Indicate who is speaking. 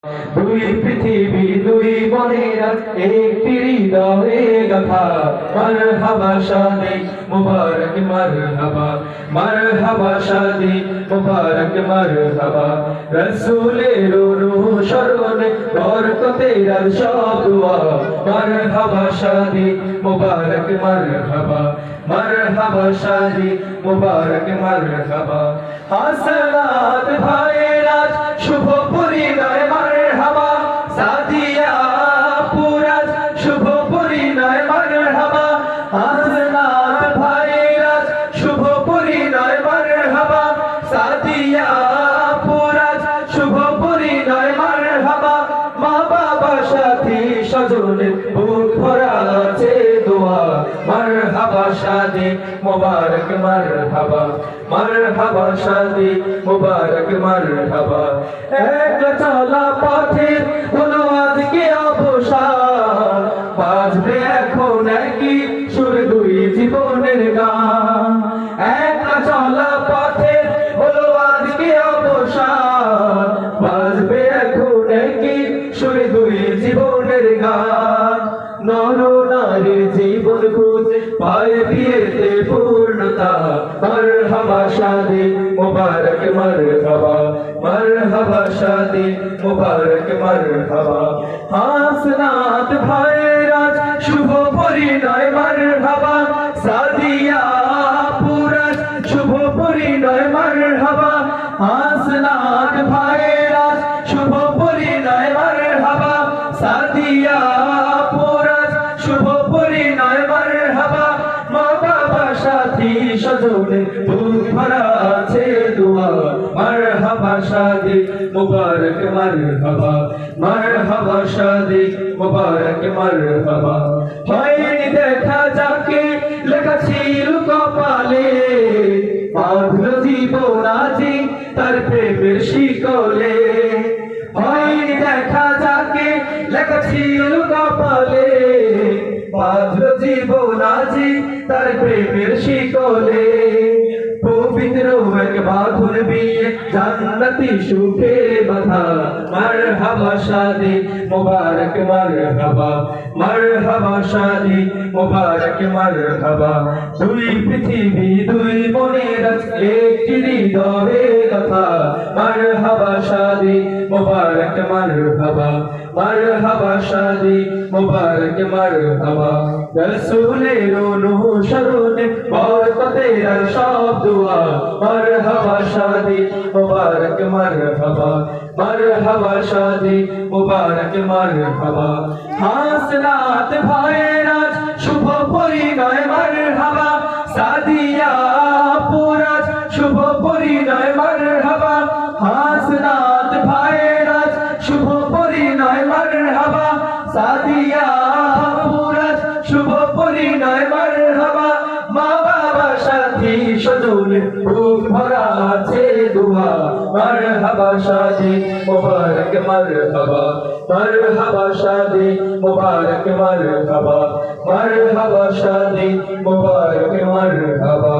Speaker 1: দুই পৃথিবী দুই বনের একটি হৃদয়ে গাথা মারহাবা শাদি মুবারক মারহাবা মারহাবা শাদি মুবারক মারহাবা রাসূলের অনুসরণে বরকতের সব দুয়া মারহাবা শাদি মুবারক মারহাবা মারহাবা শাদি মুবারক মারহাবা হাসনাত ভাইরা শুভ পরিণয় মারহাবা সাদিয়া পুরা শুভ পরিণয় মারহাবা হাসনাত ভাইরা শুভ পরিণয় মারহাবা সাদিয়া পুরা শুভ পরিণয় মারহাবা মা বাবা সাথী স্বজনের বুক ভরা আছে দোয়া মারহাবা শাদি মুবারক মারহাবা মারহাবা শাদি মুবারক মারহাবা এক চলা পথে হলো আজকে অবসান বাজবে এখন একই সুর দুই জীবনের গান এক চলা পথে হলো আজকে অবসান বাজবে এখন একই সুর দুই জীবনের গান নর নারীর জীবন খুঁজে পায় বিয়েতে পূর্ণতা মারহাবা শাদি মুবারক মারহাবা মারহাবা শাদি মুবারক মারহাবা হাসনাত ভাইরা শুভ পরিণয় মারহাবা সাদিয়া পুরা শুভ পরিণয় মারহাবা হাসনাত ভাইরা শুভ পরিণয় মারহাবা সাদিয়া শুভ পরিণয় মারহাবা মা বাবা সাথী স্বজনের বুক ভরা আছে দোয়া মারহাবা শাদি মুবারক মারহাবা মারহাবা শাদি মুবারক মারহাবা হয়নি দেখা যাকে লেখা ছিল কপালে বাঁধলো জীবন আজি তার প্রেমের শিকলে হয়নি দেখা যাকে লেখা ছিল কপালে বাঁধলো জীবন আজি তার প্রেমের শিকলে পবিত্র এক বাঁধন বিয়ে জান্নাতি সুখে বাঁধা মারহাবা শাদি মুবারক মারহাবা মারহাবা শাদি মুবারক মারহাবা দুই পৃথিবী দুই মনের একটি হৃদয়ে গাথা মারহাবা শাদি মুবারক মারহাবা মারহাবা শাদি মুবারক মারহাবা রাসূলের অনুসরণে বরকতের সব দুয়া মারহাবা শাদি মুবারক মারহাবা মারহাবা শাদি মুবারক মারহাবা হাসনাত ভাইরা শুভ পরিণয় মারহাবা সাদিয়া পুরা শুভ পরিণয় মারহাবা হাসনাত ভাইরা শুভ পরিণয় মারহাবা সাদিয়া পুরা শুভ পরিণয় মারহাবা মা বাবা সাথী স্বজনের বুক ভরা আছে দোয়া মারহাবা শাদি মুবারক মারহাবা মারহাবা শাদি মুবারক মারহাবা মারহাবা শাদি মুবারক মারহাবা।